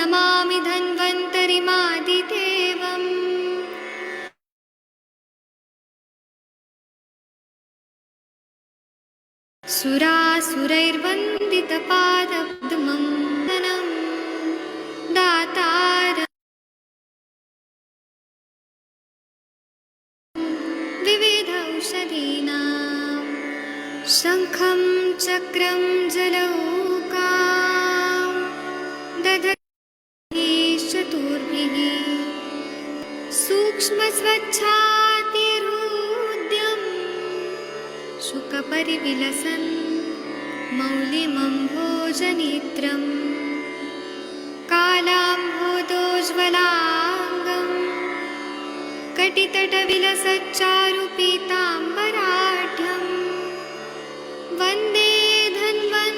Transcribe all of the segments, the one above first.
नमामि धन्वन्तरिमादिदेवम् सुरासुरैर्वन्दितपादपद्मं ननं दातारं विविधौषधीनां शङ्खं चक्रं जलौकां दधति चतुर्भिः सूक्ष्मस्वच्छातिरुद्यं शुकपरिविलसन् मौलिमम्भोजनेत्रम् कालाम्भोदोज्ज्वलाङ्गं कटितटविलसच्चारुपीताम्बराढ्यं वन्दे धन्वन्तरीतं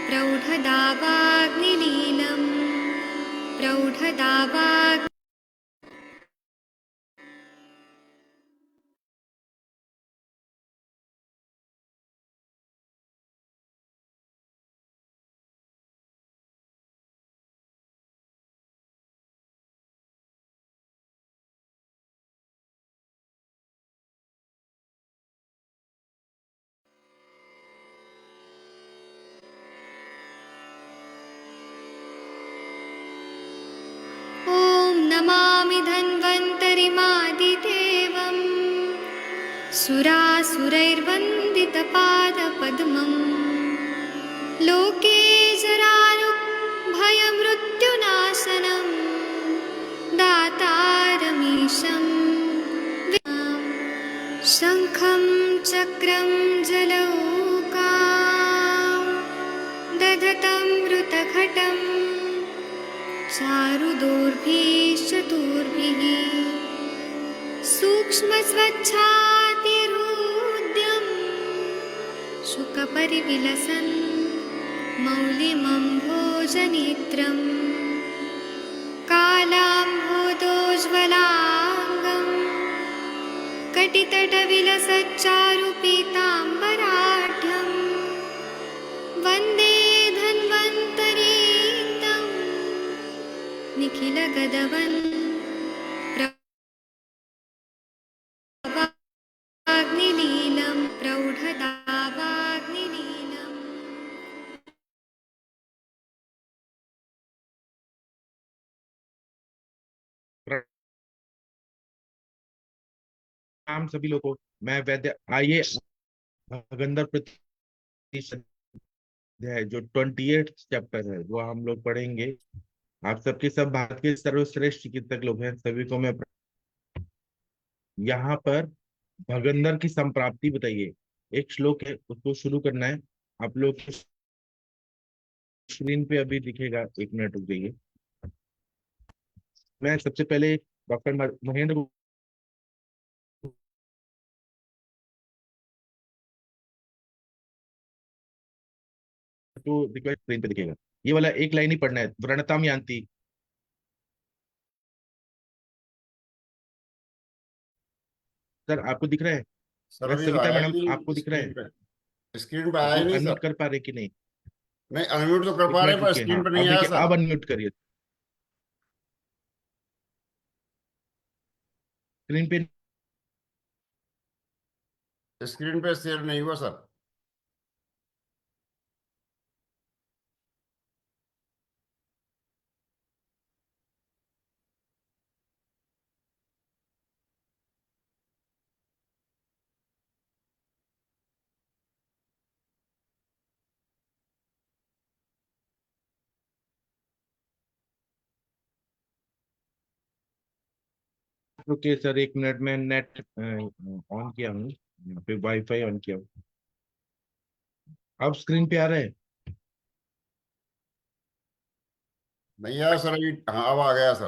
प्रौढदावाग्निलीलं प्रौढदावाग् ॐ नमामि धन्वन्तरिमादिदेवम् सुरासुरैर्वन्दितपादपद्मं लोके जराभयमृत्युनाशनं दातारमीशं शङ्खं चक्रं जलौकां दधतं मृतघटं चारुदोर्भिश्चतुर्भिः सूक्ष्मस्वच्छातिरुद्यं शुकपरिविलसन् मौलिमम्भोजनेत्रं कालाम्भोदोज्ज्वलाङ्गं कटितटविलसच्चारुपीताम्बराढ्यं वन्दे धन्वन्तरीतं निखिलगदवन् प्रवाग्निलीलं प्रौढदावाग्निलीलम् प्रणाम सभी लोगों को। मैं वैद्य आइए भगंदर प्रतिशत है जो 28 चैप्टर है वो हम लोग पढ़ेंगे। आप सबके सब भारत के सर्वश्रेष्ठ चिकित्सक लोग हैं, सभी को मैं यहाँ पर भगंदर की संप्राप्ति बताइए। एक श्लोक है, उसको शुरू करना है। आप लोग स्क्रीन पे अभी दिखेगा, 1 मिनट रुक जाइए। मैं सबसे पहले डॉक्टर महेंद्र को रिक्वेस्ट, स्क्रीन पे दिखेगा। ये वाला एक लाइन ही पढ़ना है, व्रणताम यान्ति। सर आपको दिख रहा है? सर मैं अभी सविता आया ही मैडम, आपको नहीं दिख रहा है? स्क्रीन पे आया ही आप नहीं अनम्यूट सर। कर पा रहे कि नहीं? नहीं, अनम्यूट तो कर एक पा रहे मिनट हैं पर रुकिए। स्क्रीन हाँ पे नहीं अब आया देखिए, सर। अब अनम्यूट करिए। स्क्रीन पे स्क्रीन पे शेयर नहीं हुआ सर। रुकिए सर, 1 मिनट में नेट ऑन किया हूँ, यहाँ पे वाईफाई ऑन किया हूँ। अब स्क्रीन पे आ रहा है? नहीं आया सर अभी। हाँ अब आ गया सर।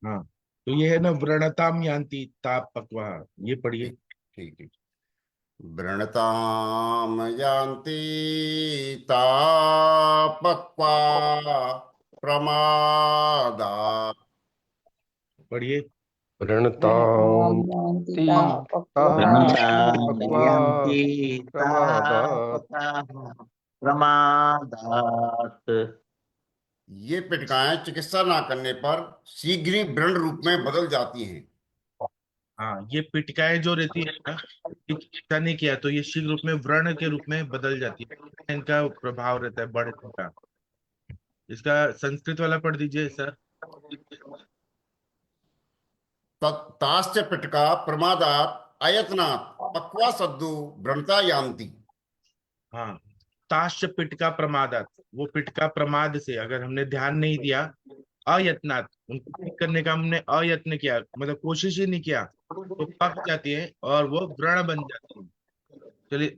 हाँ, तो ये है ना, व्रणताम यान्ति ताप पक्वा, ये पढ़िए। ठीक ठीक ठीक। वृणताम यान्ति तापक्वा प्रमादा पढ़िए। ऋणतान्ति पक्वा रणतायन्ति प्रमादात्। प्रमादात्। ये पिटकाएं चिकित्सा ना करने पर शीघ्र ही व्रण रूप में बदल जाती हैं। हाँ, ये पिटकाएं जो रहती है ना, चिकित्सा नहीं किया तो ये शीघ्र रूप में व्रण के रूप में बदल जाती है, इनका प्रभाव रहता है बढ़ने का। इसका संस्कृत वाला पढ़ दीजिए सर। ताश्च पिटका प्रमादात अयत्नात् पक्वा सद्दु व्रणता यान्ति। हाँ, ताश्च पिटका प्रमादात, वो पिटका प्रमाद से, अगर हमने ध्यान नहीं दिया, अयत्नात, उनको ठीक करने का हमने अयत्न किया, मतलब कोशिश ही नहीं किया, तो पक जाती है और वो व्रण बन जाती है। चलिए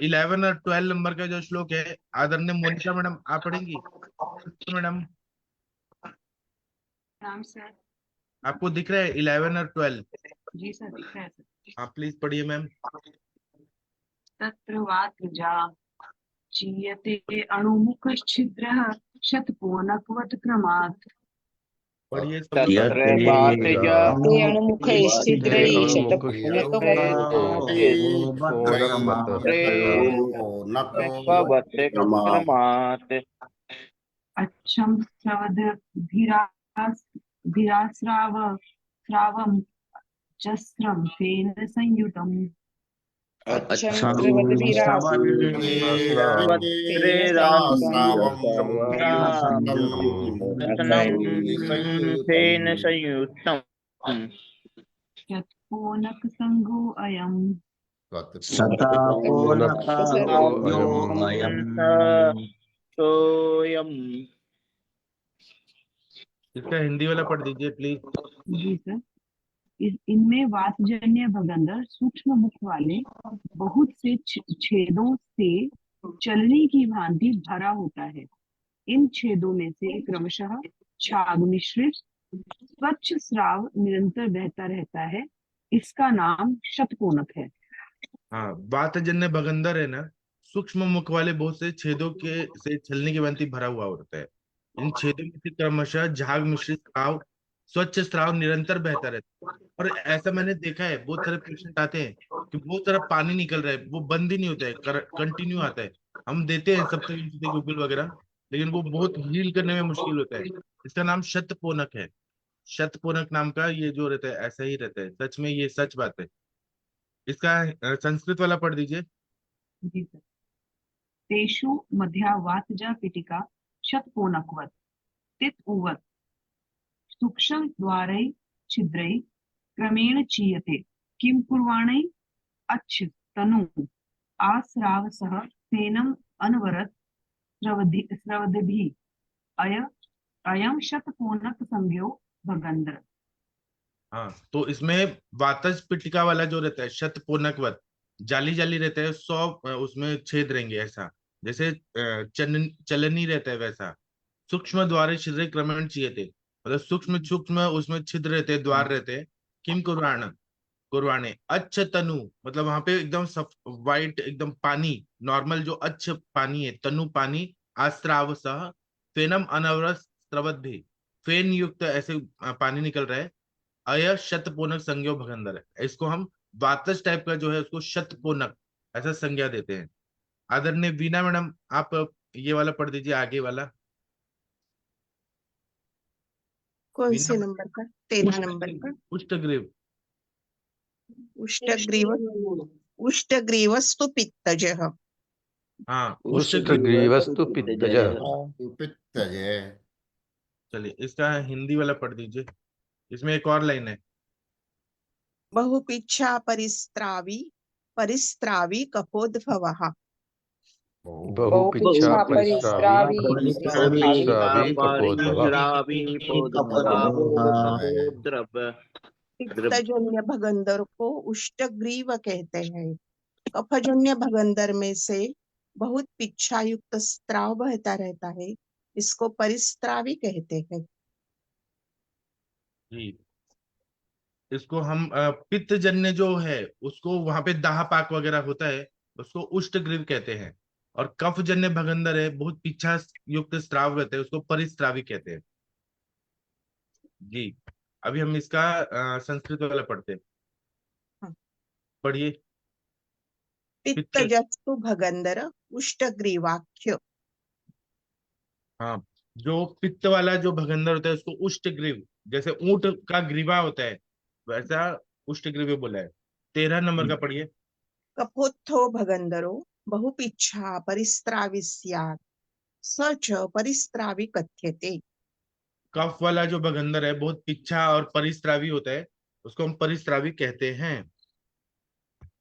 11 और 12 नंबर का जो श्लोक है, आदरणीय मोनिका मैडम आप पढ़ेंगी? मैडम नाम सर। आपको दिख रहा है 11 और 12? जी सर, दिख रहा है सर। आप प्लीज पढ़िए मैम। तत्र वातजा चीयते अणुमुखश्छिद्रः शतकोनकवत् क्रमात्। पढ़िए सब तत्र लोग। यते वातजा ते अणुमुखैश्छिद्रैः शतकोनकवत् क्रमात्। अच्छं स्रावं जस्रं फेन संयुतम्। अच्छं फेन संयुक्तम्। शतकोनक संगो अयम्। सोयम्। इसका हिंदी वाला पढ़ दीजिए प्लीज। Ji sir. इनमें वातजन्य भगंदर सूक्ष्म मुख वाले बहुत से छेदों से चलनी की भांति भरा होता है। इन छेदों में से क्रमशः छाग मिश्रित स्वच्छ स्राव निरंतर बहता रहता है। इसका नाम शतकोनक है। हाँ, वातजन्य भगंदर है ना, सूक्ष्म मुख वाले बहुत से छेदों के से छलनी की भांति भरा हुआ होता है। इन छेदों में से क्रमशः झाग मिश्रित स्राव, स्वच्छ स्राव निरंतर बहता रहता है। और ऐसा मैंने देखा है, बहुत सारे पेशेंट आते हैं कि बहुत सारा पानी निकल रहा है, वो बंद ही नहीं होता है, कंटिन्यू आता है। हम देते हैं सबसे गूगल वगैरह, लेकिन वो बहुत हील करने में मुश्किल होता है। इसका नाम शतपोनक है। शतपोनक नाम का ये जो रहता है, ऐसा ही रहता है, सच में ये सच बात है। इसका संस्कृत वाला पढ़ दीजिए। जी सर। तेषु मध्या वातजा पिटिका शतकोनकवत् तित उवत् सूक्ष्म द्वारै छिद्रै क्रमेण चीयते किं कुर्वाणै अच्छ तनु आस्रावसः फेनम् अनवरत् स्रवद्भिः अयं शतकोनक संज्ञो भगंदर। हाँ, तो इसमें वातज पिटिका वाला जो रहता है, शतपोनकवत, जाली जाली रहता है, 100 उसमें छेद रहेंगे, ऐसा जैसे चलनी रहता है वैसा। सूक्ष्म द्वारे छिद्र क्रमण चाहिए थे, मतलब सूक्ष्म सूक्ष्म उसमें छिद्र रहते हैं, द्वार रहते हैं। किम कुर्वाण कुर्वाणे अच्छ तनु, मतलब वहां पे एकदम वाइट एकदम पानी, नॉर्मल जो अच्छ पानी है, तनु पानी, आस्त्राव सह फेनम अनवरत स्रवत भी, फेन युक्त ऐसे पानी निकल रहा है। अय शतपोनक संज्ञो भगंदर है। इसको हम वातज टाइप का जो है उसको शतपोनक ऐसा संज्ञा देते हैं। आदरणीय वीना मैडम आप ये वाला पढ़ दीजिए, आगे वाला। कौन से नंबर का? 13 नंबर का। उष्टग्रीव। उष्टग्रीवस्तु पित्तजः। हाँ, उष्टग्रीवस्तु पित्तजः। पित्तजः। चलिए इसका हिंदी वाला पढ़ दीजिए। इसमें एक और लाइन है, बहुपिच्छा परिस्त्रावी कपोद्भवः। बहुपिच्छा परिस्रावी कपोद्भवः। पित्तजन्य भगंदर को उष्टग्रीव कहते हैं। कफजन्य भगंदर में से बहुत पिच्छा युक्त स्त्राव बहता रहता है, इसको परिस्त्रावी कहते हैं। जी इसको हम पित्तजन्य जो है उसको, वहां पे दाह पाक वगैरह होता है, उसको उष्टग्रीव कहते हैं। और कफजन्य भगंदर है, बहुत पिच्छा युक्त स्त्राव रहते हैं, उसको परिस्त्रावी कहते हैं। जी अभी हम इसका संस्कृत वाला पढ़ते हैं। हाँ। पढ़िए। पित्तजस्तु भगंदर उष्टग्रीवाख्य। हाँ, जो पित्त वाला जो भगंदर होता है उसको उष्टग्रीव, जैसे ऊंट का ग्रीवा होता है वैसा उष्टग्रीव बोला है। 13 नंबर का पढ़िए। कपोत्थो भगंदरो बहुपिच्छा परिस्त्रावी स्यात् स च परिस्त्रावी कथ्यते। कफ वाला जो भगंदर है बहुत पिच्छा और परिस्रावी होता है, उसको हम परिस्रावी कहते हैं।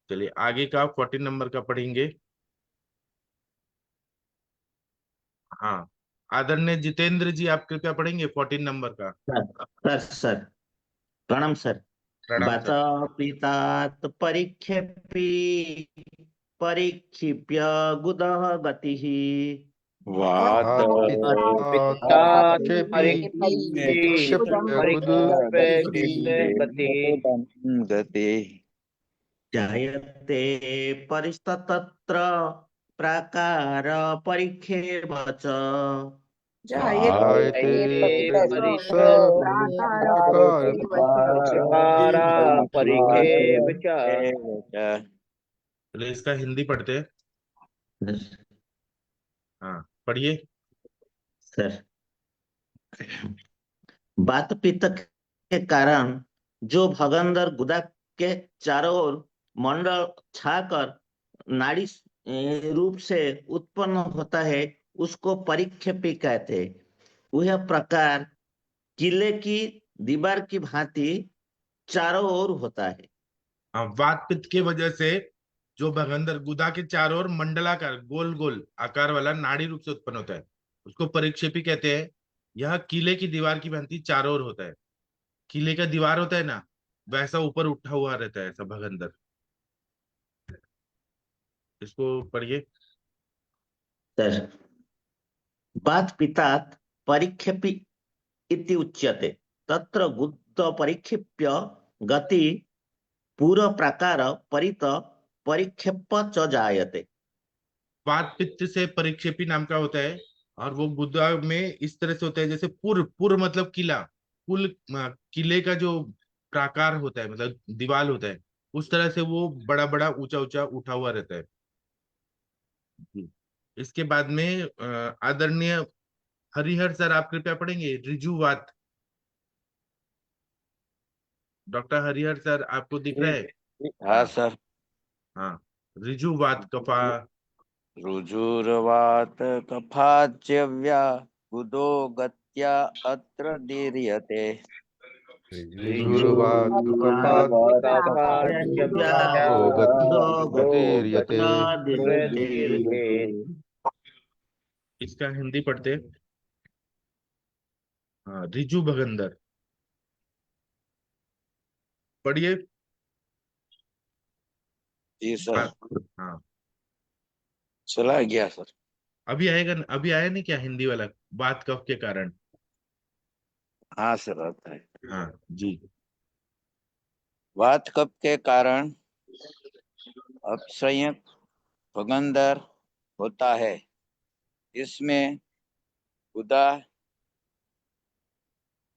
चलिए आगे का 14 नंबर का पढ़ेंगे। हाँ, आदरणीय जितेंद्र जी आप कृपया पढ़ेंगे 14 नंबर का। सर प्रणाम सर। प्रणाम बत सर। पितात परीक्षेपि परीक्षिप्य गुदः गतिः वात पितात परीक्षेपि गति जायते परिस्ततत्र प्राकार परीक्षेव च जायते चलिए इसका हिंदी पढ़ते हैं। हाँ पढ़िए। सर वात पित्त के कारण जो भगंदर गुदा के चारों ओर मंडल छाकर नाड़ी रूप से उत्पन्न होता है उसको परिक्षेपी कहते हैं। वह प्रकार किले की दीवार की भांति चारों ओर होता है। हाँ, वात पित्त की वजह से जो भगंदर गुदा के चारों ओर मंडलाकार गोल गोल आकार वाला नाड़ी रूप से उत्पन्न होता है उसको परिक्षेपी कहते हैं। यह किले की दीवार की भांति चारों ओर होता है। किले का दीवार होता है ना, वैसा ऊपर उठा हुआ रहता है ऐसा भगंदर। इसको पढ़िए। सर वात पित्तात परिक्षेपी इति उच्यते तत्र गुद परिक्षेप्य गति पूर्व प्रकार परित परिक्षेप च जायते। वात पित्त से परिक्षेपी नाम का होता है और वो गुदा में इस तरह से होता है जैसे पुर मतलब किला, किले का जो प्राकार होता है मतलब दीवार होता है उस तरह से वो बड़ा बड़ा ऊंचा ऊंचा उठा हुआ रहता है। इसके बाद में आदरणीय हरिहर सर आप कृपया पढ़ेंगे ऋजुवात। डॉक्टर हरिहर सर आपको दिख रहा है? हाँ सर। हाँ, ऋजुवात कफा रुजुर्वात कफाच्यव्या गुदो गत्या अत्र दीर्यते। ऋजुर्वात इसका हिंदी पढ़ते। हाँ, रिजु भगंदर पढ़िए। जी सर। हाँ चला गया सर। अभी आएगा, अभी आया नहीं क्या हिंदी वाला, बात कफ के कारण। हाँ सर आता है। हाँ जी। वात कफ के कारण अपसंयक भगंदर होता है। इसमें गुदा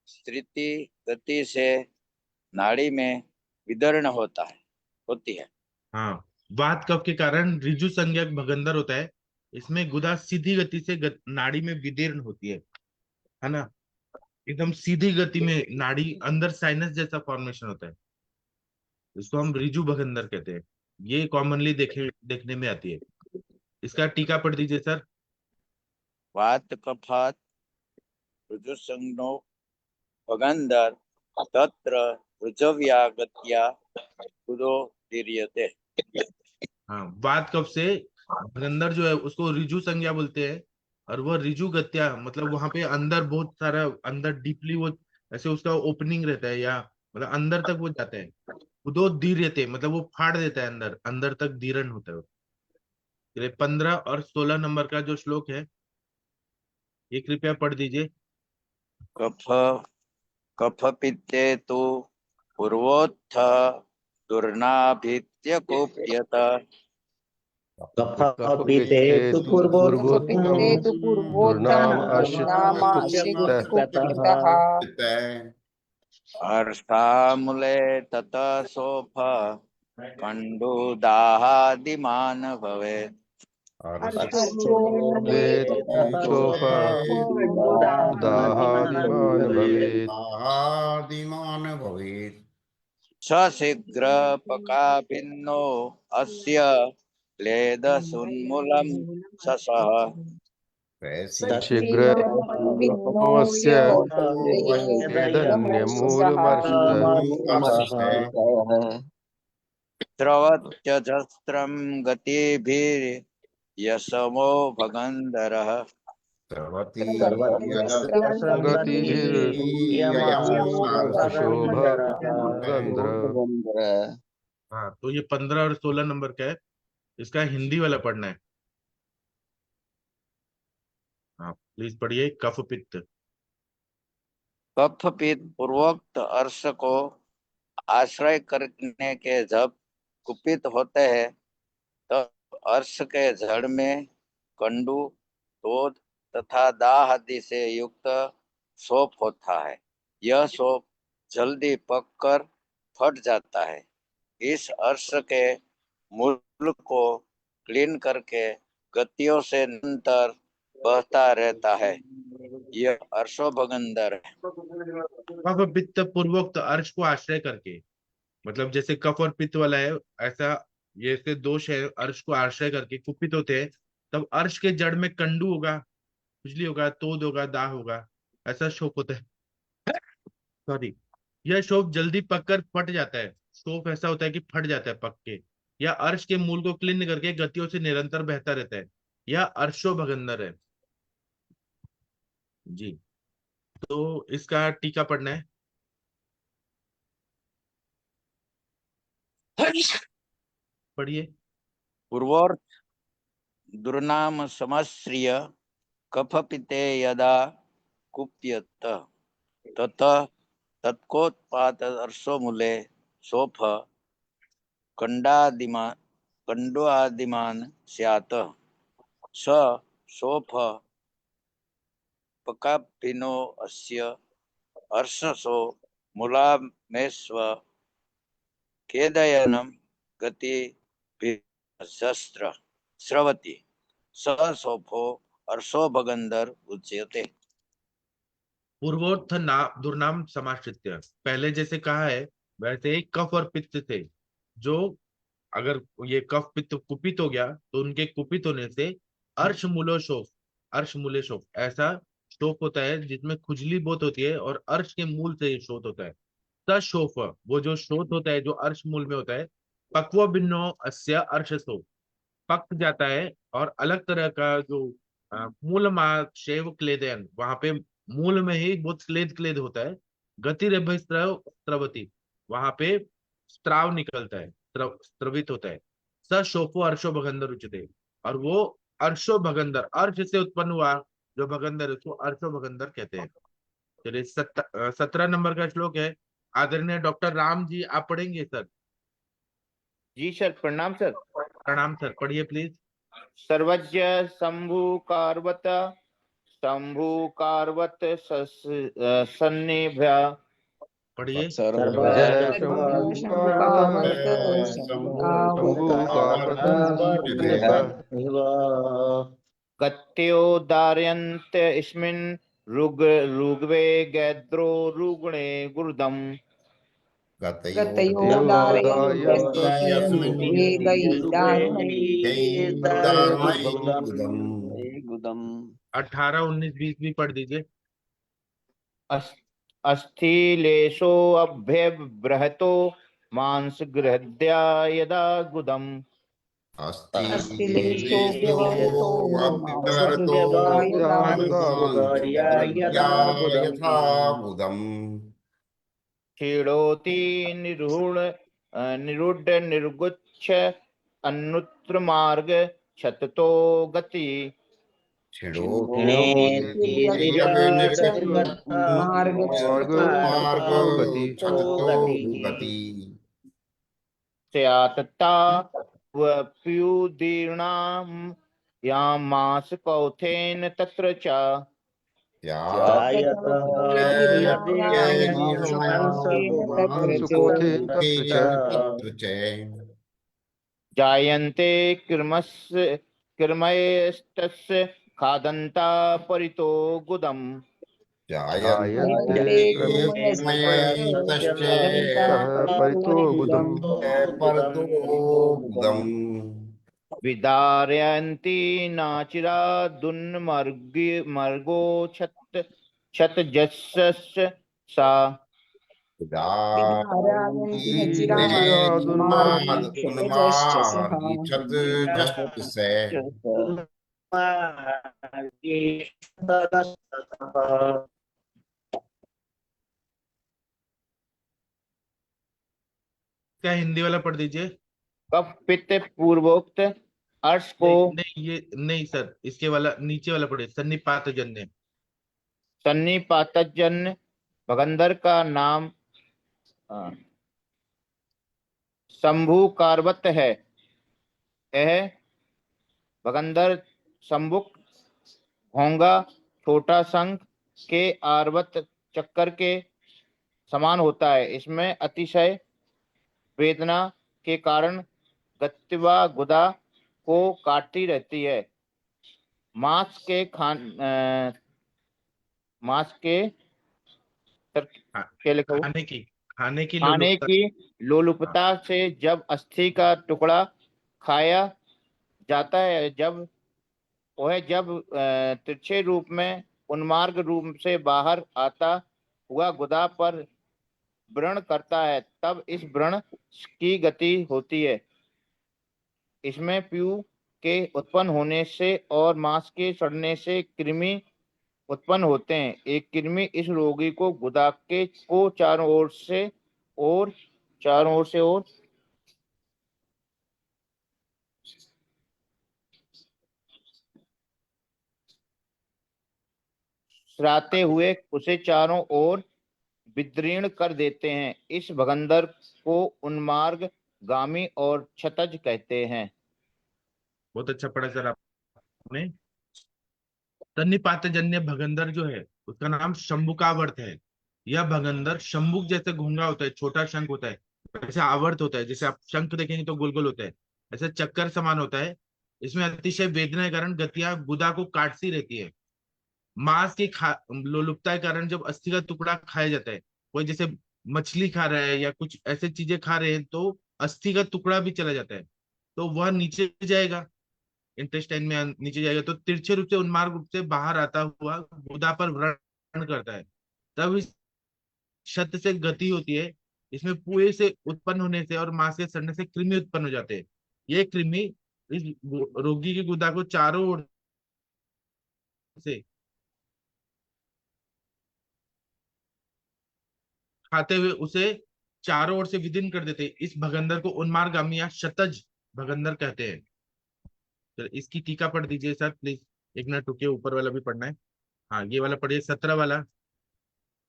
स्थिति गति से नाड़ी में विदर्ण होती है। हाँ, वात कफ के कारण ऋजु संज्ञक भगंदर होता है। इसमें गुदा सीधी गति से नाड़ी में विदीर्ण होती है ना, एकदम सीधी गति में नाड़ी अंदर साइनस जैसा फॉर्मेशन होता है, इसको हम ऋजु भगंदर कहते हैं। ये कॉमनली देखने में आती है। इसका टीका पढ़ दीजिए सर। वात कफात ऋजुसंज्ञो भगंदर तत्र ऋजव्या गत्या गुदो दीर्यते। हाँ, वात कफ से भगंदर जो है उसको ऋजु संज्ञा बोलते हैं और वो ऋजु गत्या मतलब वहां पे अंदर बहुत सारा अंदर डीपली वो ऐसे उसका ओपनिंग रहता है या मतलब अंदर तक वो जाता है। उदो दीर्यते मतलब वो फाड़ देता है अंदर अंदर तक दीरण होता है। 15 और 16 नंबर का जो श्लोक है ये कृपया पढ़ दीजिए। कफ कफ पित्ते तो पूर्वोत्थ दुर्नाभित्य कोप्यत। हर्षामूले ततः सोफ कंडुदाहादिमान भवेत्। दाहादिमान भवेत्। दाहादिमान भवेत्। शीघ्र पकाभिन्नो अस्य क्लेदसुन्मूलं ससः। शीघ्रस्य स्रवत्यजस्रं गतिभिर्यशमो भगन्धरः। हाँ, तो ये 15 और 16 नंबर का है, इसका हिंदी वाला पढ़ना है। हाँ प्लीज पढ़िए। कफ पित्त। कफ पित्त पूर्वोक्त अर्श को आश्रय करने के जब कुपित होते हैं तब अर्श के जड़ में कंडू, तोद तथा दाह आदि से युक्त सोप होता है। यह सोप जल्दी पककर फट जाता है। इस अर्श के मूल को क्लीन करके गतियों से निरंतर बहता रहता है। यह अर्शोभगंदर है। कफ पित्त पूर्वोक्त अर्श को आश्रय करके, मतलब जैसे कफ और पित्त वाला है, ऐसा ये ऐसे दोष है। अर्श को आश्रय करके कुपित होते हैं, तब अर्श के जड़ में कंडू होगा, खुजली होगा, तोद होगा, दाह होगा, ऐसा शोक होता है। सॉरी, यह शोक जल्दी पककर फट जाता है। शोक ऐसा होता है कि फट जाता है पक के, या अर्श के मूल को क्लीन करके गतियों से निरंतर बहता रहता है। यह अर्शो भगंदर है जी। तो इसका टीका पढ़ना है। पढ़िए। पूर्वोर्थ दुर्नाम समश्रिय कफपिते यदा कुप्यत ततः तत्कोत्पात अर्शो मूले सोफ कंडोआदिमान स्यात्। स सोफ पकाभिनो अस्य अर्शसो मूलामेस्व खेदयनं गति शस्त्र स्रवति स सोफो अर्शो भगंदर उच्यते। पूर्वोत्थ दुर्नाम समाश्रित्य, पहले जैसे कहा है वैसे ही कफ और पित्त थे, जो अगर ये कफ पित्त कुपित हो गया तो उनके कुपित होने से अर्श मूलो शोफ, अर्श मूले शोफ ऐसा शोक होता है जिसमें खुजली बहुत होती है और अर्श के मूल से ये शोथ होता है। सशोफ, वो जो शोथ होता है जो अर्श मूल में होता है। पक्व भिन्नो अस्य अर्श शोफ, पक जाता है और अलग तरह का जो मूल शेव क्लेदयन, वहां पे मूल में ही बहुत क्लेद क्लेद होता है। गति स्त्रवती, वहां पे स्त्राव निकलता है, स्त्रवित होता है। स शोफो अर्शो भगंदर उच्चते, और वो अर्शो भगंदर, अर्श से उत्पन्न हुआ जो भगंदर, उसको अर्शो भगंदर कहते हैं। चलिए 17 नंबर का श्लोक है। आदरणीय डॉक्टर राम जी, आप पढ़ेंगे सर? जी सर, प्रणाम सर। प्रणाम सर, पढ़िए प्लीज। सर्वज्ञ शंभुकारवत सन्निभ्या पढ़िए। गत्योदार्यन्त अस्मिन् ऋग्वे गैद्रो ऋग्णे गुरुदम् गुदम 18, 19, 20 भी पढ़ दीजिए। अस्थिलेशो अभ्यबृहतो मांस गृहद्या यदा गुदम् क्षीणोति निरुड निर्गुच्छ अन्नुत्र मार्ग क्षततो गति स्यात्ता वप्युदीर्णां यां मास कौथेन तत्र च जायतः मांसकोथेन तत्र च जायन्ते कृमयस्तस्य खादन्ता परितो गुदम् जायन्ते क्रमयस्तस्य क्रमयस्तः परितो गुदम् विदारयन्ति नाचिरादुन्मर्गो क्षतजस्य सा क्या हिंदी वाला पढ़ दीजिए। कफ पित्त पूर्वोक्त अर्श को नहीं ये नहीं सर, इसके वाला नीचे वाला पढ़िए, सन्निपात जन्य। सन्निपातजन्य भगंदर का नाम शंभु कार्वत है। यह भगंदर शंभुक घोंगा छोटा शंख के आवर्त चक्कर के समान होता है। इसमें अतिशय वेदना के कारण गत्वा गुदा को काटती रहती है। मांस के क्या लिखा हुआ? खाने की लोलुपता से जब अस्थि का टुकड़ा खाया जाता है, जब तिरछे रूप में उन्मार्ग रूप से बाहर आता हुआ गुदा पर व्रण करता है, तब इस व्रण की गति होती है। इसमें पीयू के उत्पन्न होने से और मांस के सड़ने से कृमि उत्पन्न होते हैं। एक कृमि इस रोगी को गुदा को चारों ओर से सराते हुए उसे चारों ओर विदीर्ण कर देते हैं। इस भगंदर को उन्मार्ग गामी और क्षतज कहते हैं। बहुत अच्छा पढ़ा सर आपने। सन्निपातजन्य भगंदर जो है उसका नाम शंभुकावर्त है। यह भगंदर शंभुक जैसे घोंगा होता है, छोटा शंख होता है, वैसे आवर्त होता है, जैसे आप शंख देखेंगे तो गोल गोल होता है, ऐसे चक्कर समान होता है। इसमें अतिशय वेदना के कारण गतियां गुदा को काटती रहती है। मांस की लोलुपता के कारण जब अस्थि का टुकड़ा खाया जाता है, कोई जैसे मछली खा रहा है या कुछ ऐसे चीजें खा रहे हैं, तो अस्थि का टुकड़ा भी चला जाता है, तो वह नीचे जाएगा, इंटेस्टाइन में नीचे जाएगा, तो तिरछे रूप से उन्मार्ग रूप से बाहर आता हुआ गुदा पर व्रण करता है। तब इस क्षत से गति होती है। इसमें पुए से उत्पन्न होने से और मांस के सड़ने से कृमि उत्पन्न हो जाते हैं। ये कृमि इस रोगी की गुदा को चारों ओर से खाते हुए उसे चारों ओर से विदीर्ण कर देते हैं। इस भगंदर को उन्मार्गामी या शतज भगंदर कहते हैं। तो इसकी टीका पढ़ दीजिए सर प्लीज, एक मिनट रुकिए, ऊपर वाला भी पढ़ना है। हाँ ये वाला पढ़िए, 17 वाला,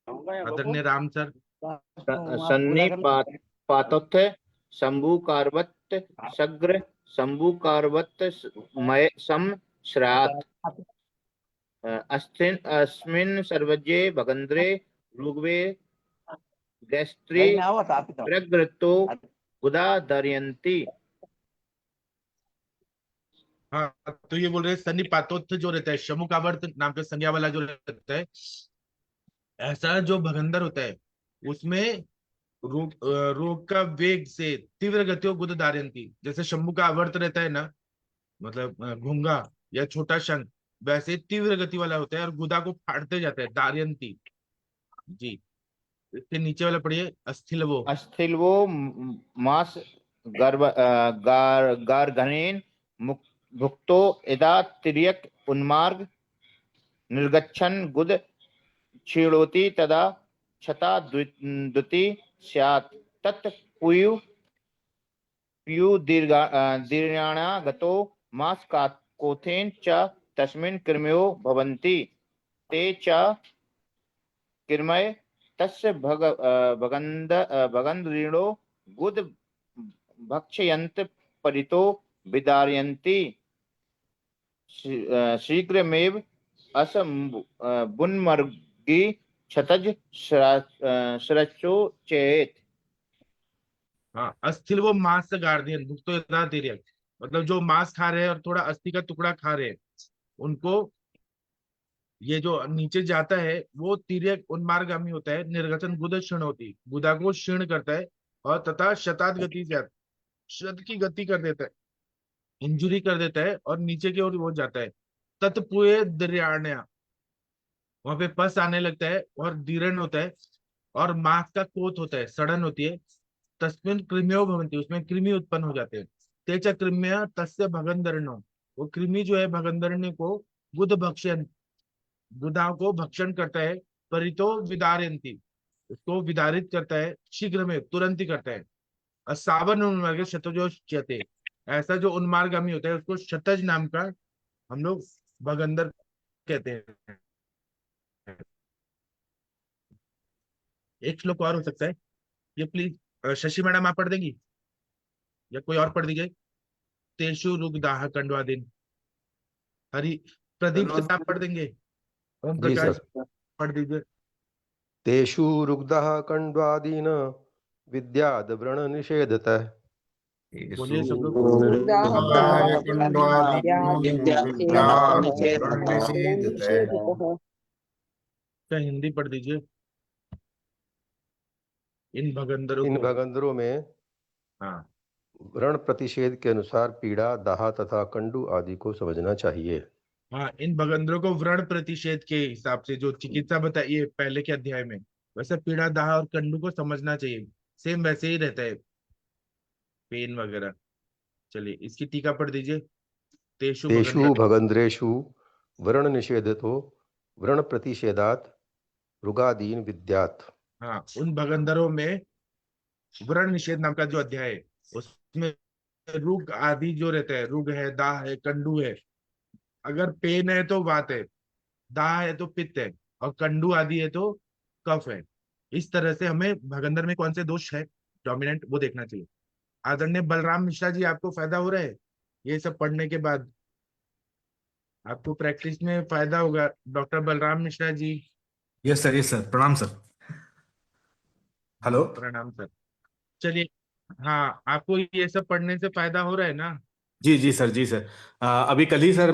आदरणीय राम सर। सन्निपातोत्थ शंभु कार्वत सग्र शंभु कार्वत मय सम श्रात अस्मिन् सर्वज्ञे भगंद्रे ऋग्वे गैस्त्री प्रग्रतो गुदा दर्यन्ति। हाँ तो ये बोल रहे हैं सन्निपातोत्थ जो रहता है, शमुकावर्त नाम के संज्ञा वाला जो रहता है, ऐसा जो भगंदर होता है उसमें रोग का वेग से तीव्र गतियों गुद दार्यन्ति। जैसे शंभु का आवर्त रहता है ना, मतलब घोंगा या छोटा शंख, वैसे तीव्र गति वाला होता है और गुदा को फाड़ते जाता है, दार्यन्ति जी। इसके नीचे वाला पढ़िए, अस्थिलवो मास गार्घनेन भुक्तो यदा तिर्यक उन्मार्ग निर्गच्छन् गुद क्षीणोति तदा क्षता द्युति स्यात् तत् पीयू दीर्घाणा गतो मास कोथेन च तस्मिन् कृमयो भवन्ति ते च कृमय तस्य भगंद्रीणो गुद भक्षयन्त परितो विदारयन्ति शीघ्रमेव अस बुनमर्गी क्षतज स्रचो चेत। हाँ, अस्थिल वो मांस से गार्डियन भुक्त तो इतना तिर्यक, मतलब जो मांस खा रहे हैं और थोड़ा अस्थि का टुकड़ा खा रहे हैं, उनको ये जो नीचे जाता है वो तिर्यक उन्मार्गामी होता है। निर्गतन गुद क्षीण होती, गुदा को क्षीण करता है, और तथा शतात गति से शत की गति कर देता है, इंजुरी कर देता है, और नीचे की ओर वो जाता है। तत्पुए द्रयाण्या, वहां पे पस आने लगता है, और दीर्ण होता है, और मांस का कोत होता है, सड़न होती है। तस्मिन कृमियो भवंती, उसमें कृमि उत्पन्न हो जाते हैं। तेज कृम्य तस्य भगंदर्णो, वो कृमि जो है भगंदर्णी को बुध भक्षण, बुधा को भक्षण करता है। परितो विदारयंती, उसको विदारित करता है, शीघ्र में तुरंत ही करता है। असावन उन्मार्ग शतजो चते, ऐसा जो उन्मार्गामी होता है उसको शतज नाम का हम लोग भगंदर कहते हैं। एक श्लोक और हो सकता है ये, प्लीज शशि मैडम आप पढ़ देंगी या कोई और पढ़ दीजिए। तेषु रुगदाह कंडवादिन, हरि प्रदीप से आप पढ़ देंगे। ओम जी प्रकाश सर। पढ़ दीजिए। तेषु रुग्धः कण्वादीन विद्याद् व्रण निषेधतः। बोलिए सब लोग। क्या हिंदी पढ़ दीजिए इन भगंदरों इन को। भगंदरों में हाँ व्रण प्रतिषेध के अनुसार पीड़ा, दाह तथा कंडू आदि को समझना चाहिए। हाँ, इन भगंदरों को व्रण प्रतिषेध के हिसाब से जो चिकित्सा बताई है पहले के अध्याय में, वैसे पीड़ा दाह और कंडू को समझना चाहिए। सेम वैसे ही रहता है, पेन वगैरह। चलिए इसकी टीका पढ़ दीजिए। तेषु तेषु भगंदर, भगंद्रेषु व्रण निषेधतो व्रण प्रतिषेधात् रुगादीन विद्यात्। हाँ, उन भगंदरों में व्रण निषेध नाम का जो अध्याय है उसमें रुग आदि जो रहता है, रुग है, दाह है, कंडू है। अगर पेन है तो वात है, दाह है तो पित्त है, और कंडू आदि है तो कफ है। इस तरह से हमें भगंदर में कौन से दोष है डोमिनेंट वो देखना चाहिए। आदरणीय बलराम मिश्रा जी, आपको फायदा हो रहा है ये सब पढ़ने के बाद? आपको प्रैक्टिस में फायदा होगा। Doctor Balram Mishra ji. Yes sir, yes sir, प्रणाम सर। हेलो। प्रणाम सर। चलिए, हाँ, आपको ये सब पढ़ने से फायदा हो रहा है ना? जी जी सर, जी सर। अभी कल ही सर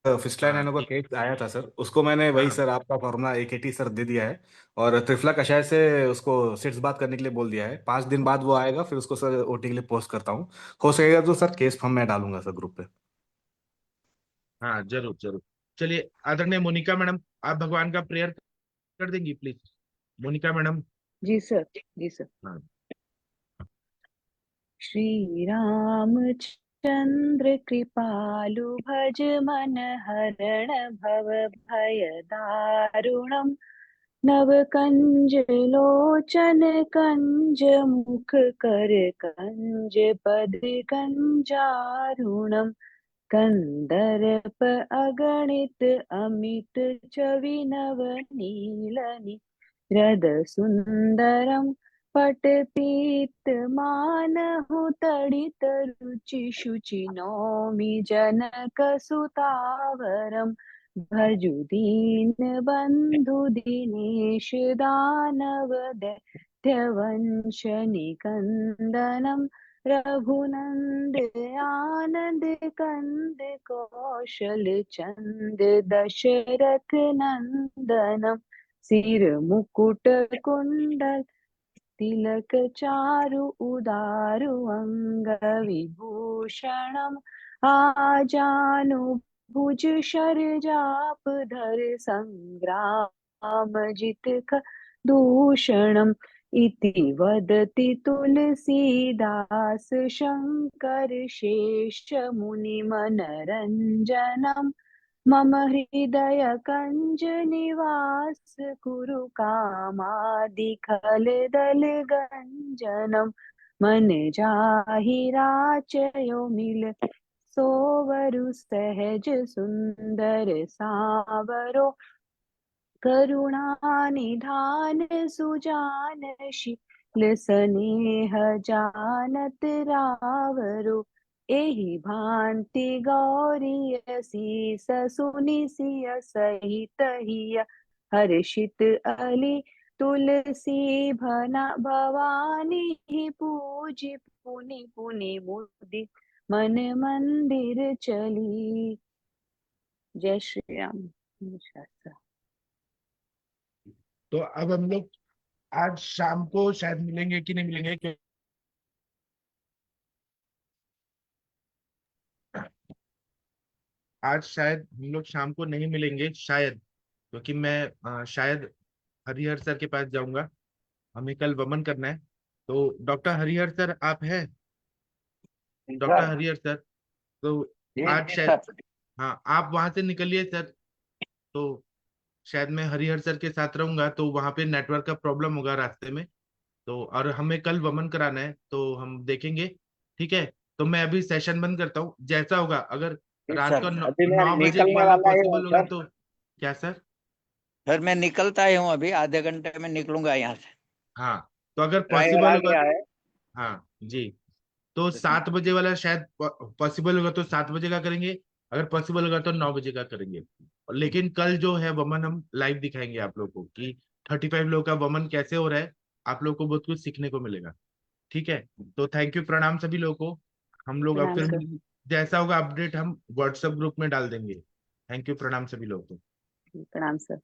फिस्टला हाँ नैनो का ठीक। केस आया था सर, उसको मैंने वही हाँ सर आपका फॉर्मूला AKT सर दे दिया है। और त्रिफला कषाय से उसको सेट्स बात करने के लिए बोल दिया है। 5 दिन बाद वो आएगा, फिर उसको सर OT के लिए पोस्ट करता हूँ। हो सकेगा तो सर केस फॉर्म मैं डालूंगा सर ग्रुप पे। हाँ, जरूर जरूर। चलिए आदरणीय मोनिका मैडम, आप भगवान का प्रेयर कर देंगी प्लीज। मोनिका मैडम। जी सर, जी सर। हाँ। श्री रामचंद्र कृपालु भज मन हरण भव भय दारुणम नव कंज लोचन कंज मुख कर कंज पद कंजारुणम कंदर्प अगणित अमित छवि नव नीलनि हृद सुंदरम पटपीत मानहु तडित रुचि शुचि नौमि जनक सुतावरम भजु दीन बंधु दिनेश दानव दैत्यवंश निकंदनम रघुनंद आनंद कंद कौशल चंद दशरथ नंदनम सिर मुकुट कुंडल तिलक चारु उदारु अंग विभूषणम आजानु भुज शरजाप धर संग्राम जित दूषणम इति वदति तुलसीदास शंकर शेष मुनि मनरंजनम मम हृदय कंज निवास कुरु कामादिखल दल गंजनम मन जाहि राचयो मिल सोवरु सहज सुंदर सावरो करुणा निधान सुजान शील स्नेह जानत रावरो एहि भांति गौरी शीस सुनि सिय सहित हिय हर्षित अली तुलसी भना भवानी पूज पुनि पुनि मुदित मन मंदिर चली। जय श्री राम। नमस्कार। तो अब हम लोग आज शाम को शायद मिलेंगे कि नहीं मिलेंगे, आज शायद हम लोग शाम को नहीं मिलेंगे शायद, क्योंकि मैं शायद हरिहर सर के पास जाऊंगा। हमें कल वमन करना है। तो डॉक्टर हरिहर सर आप हैं? डॉक्टर हरिहर सर, तो आज शायद, हाँ आप वहां से निकलिए सर। तो शायद मैं हरिहर सर के साथ रहूंगा, तो वहां पे नेटवर्क का प्रॉब्लम होगा रास्ते में। तो और हमें कल वमन कराना है, तो हम देखेंगे। ठीक है, तो मैं अभी सेशन बंद करता हूँ। जैसा होगा, अगर रात को अभी मैं 9 बजे निकलने वाला वाला ही हूँ पॉसिबल होगा सर। तो। क्या सर? सर मैं निकलता ही हूँ, अभी आधे घंटे में निकलूंगा यहाँ से। हाँ, तो अगर ड्राइवर आ पॉसिबल होगा, गया है। हाँ जी, तो 7 बजे वाला शायद पॉसिबल होगा तो 7 बजे का करेंगे। अगर पॉसिबल होगा तो 9 बजे का करेंगे। लेकिन कल जो है वमन हम लाइव दिखाएंगे आप लोगों को कि 35 लोगों का वमन कैसे हो रहा है। आप लोगों को बहुत कुछ सीखने को मिलेगा। ठीक है, तो थैंक यू, प्रणाम सभी लोगों को। हम लोग अब प्रणाम फिर सर। जैसा होगा अपडेट हम व्हाट्सएप ग्रुप में डाल देंगे। थैंक यू, प्रणाम सभी लोगों को। प्रणाम सर।